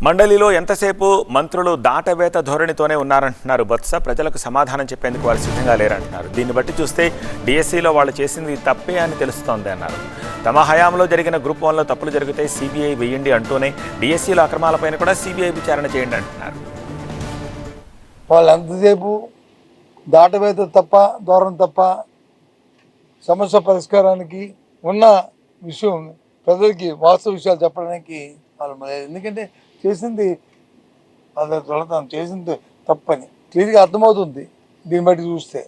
మండలిలో ఎంతసేపు మంత్రులు దాటవేత ధోరణితోనే ఉన్నారంటున్నారు బొత్స. ప్రజలకు సమాధానం చెప్పేందుకు వారు సిద్ధంగా లేరంటున్నారు. దీన్ని బట్టి చూస్తే డిఎస్సిలో వాళ్ళు చేసింది తప్పే అని తెలుస్తోంది అన్నారు. తమ హయాంలో జరిగిన గ్రూప్ 1లో తప్పులు జరిగితే సిబిఐ వేయండి అంటూనే డిఎస్సిలో అక్రమాలపైన కూడా సిబిఐ విచారణ చేయండి అంటున్నారు. వాళ్ళు ఎంతసేపు దాటవేత తప్ప ధోరణి తప్ప సమస్య పరిష్కారానికి ఉన్న విషయం ప్రజలకి వాస్తవ విషయాలు చెప్పడానికి వాళ్ళు ఎందుకంటే చేసింది వాళ్ళ చేసింది తప్పని క్లియర్గా అర్థమవుతుంది. దీన్ని బట్టి చూస్తే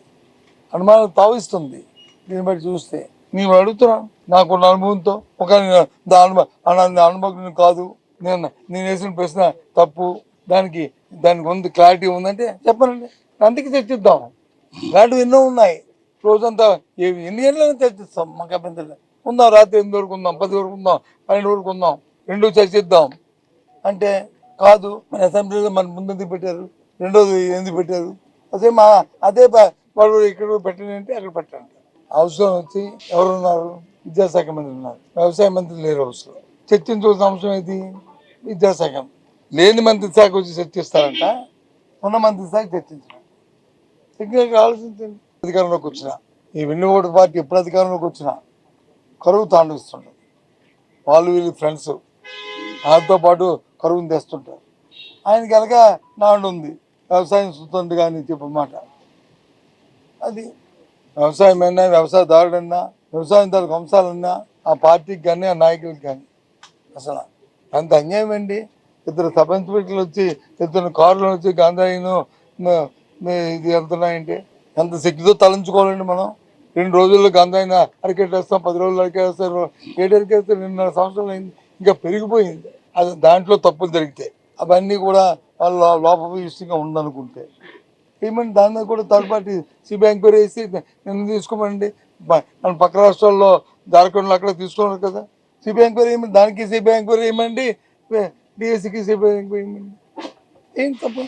అనుమానం తావిస్తుంది. దీన్ని బట్టి చూస్తే నేను అడుగుతున్నాను, నాకున్న అనుభవంతో ఒక అనుభవం కాదు, నేను వేసిన ప్రశ్న తప్పు, దానికి ఉంది క్లారిటీ ఉందంటే చెప్పనండి, అందుకే చర్చిద్దాం. ఇలాంటివి ఎన్నో ఉన్నాయి. రోజంతా ఎన్ని గంటలైనా చర్చిస్తాం, మాకు అభ్యంతరం ఉందాం. రాత్రి 8 వరకు ఉందాం, 10 వరకు ఉందాం, 12 వరకు ఉందాం, 2 చర్చిద్దాం అంటే కాదు. మన అసెంబ్లీలో మన ముందు పెట్టారు, రెండోది ఎందుకు పెట్టారు, అదే వాళ్ళు ఇక్కడ పెట్టండి అంటే అక్కడ పెట్టండి. అవసరం వచ్చి ఎవరున్నారు? విద్యాశాఖ మంత్రి ఉన్నారు, వ్యవసాయ మంత్రి లేరు. అవసరం చర్చించవలసిన అంశం ఏది? విద్యాశాఖ. లేని మంత్రి శాఖ వచ్చి చర్చిస్తారంట, ఉన్న మంత్రి శాఖ చర్చించారు. టెక్నికల్గా ఆలోచించండి. అధికారంలోకి వచ్చిన ఈ వెన్నుపోటు పార్టీ ఎప్పుడు అధికారంలోకి వచ్చినా కరువు తాండవిస్తుంటారు. వాళ్ళు వీళ్ళు ఫ్రెండ్స్ వాళ్ళతో పాటు కరువుని తెస్తుంటారు. ఆయనకి ఎలాగ నాడు ఉంది, వ్యవసాయం సుతండి కానీ చెప్పమాట. అది వ్యవసాయమైనా, వ్యవసాయదారుడన్నా, వ్యవసాయం తాలూకు అంశాలన్నా ఆ పార్టీకి కానీ ఆ నాయకులకి కానీ అసలు అంత అన్యాయం అండి. 2 సర్పంచ్ పెట్టలు వచ్చి 2 కార్లు వచ్చి గాంధాయిను ఇది వెళ్తున్నాయంటే ఎంత శక్తితో తలంచుకోవాలండి మనం. 2 రోజుల్లో గాంధాయిన అరికెట్టేస్తాం, 10 రోజులు అరికేస్తారు, 7 అరికేస్తారు. 2.5 సంవత్సరాలు అయింది, ఇంకా పెరిగిపోయింది. అది దాంట్లో తప్పులు జరిగితే అవన్నీ కూడా వాళ్ళు లోపభూయిష్టంగా ఉందనుకుంటే ఏమంటే దాని మీద కూడా థర్డ్ పార్టీ సిబిఐ ఎంక్వైరీ వేసి నిన్ను తీసుకోమండి. మన పక్క రాష్ట్రాల్లో జార్ఖండ్లో అక్కడ తీసుకున్నారు కదా, సిబిఐ ఎంక్వైరీ ఏమండి, దానికి సిబిఐ ఎంక్వైరీ ఏమండి, డిఎస్సికి సిబిఐ ఎంక్వైరీ ఏమండి, ఏం తప్పు.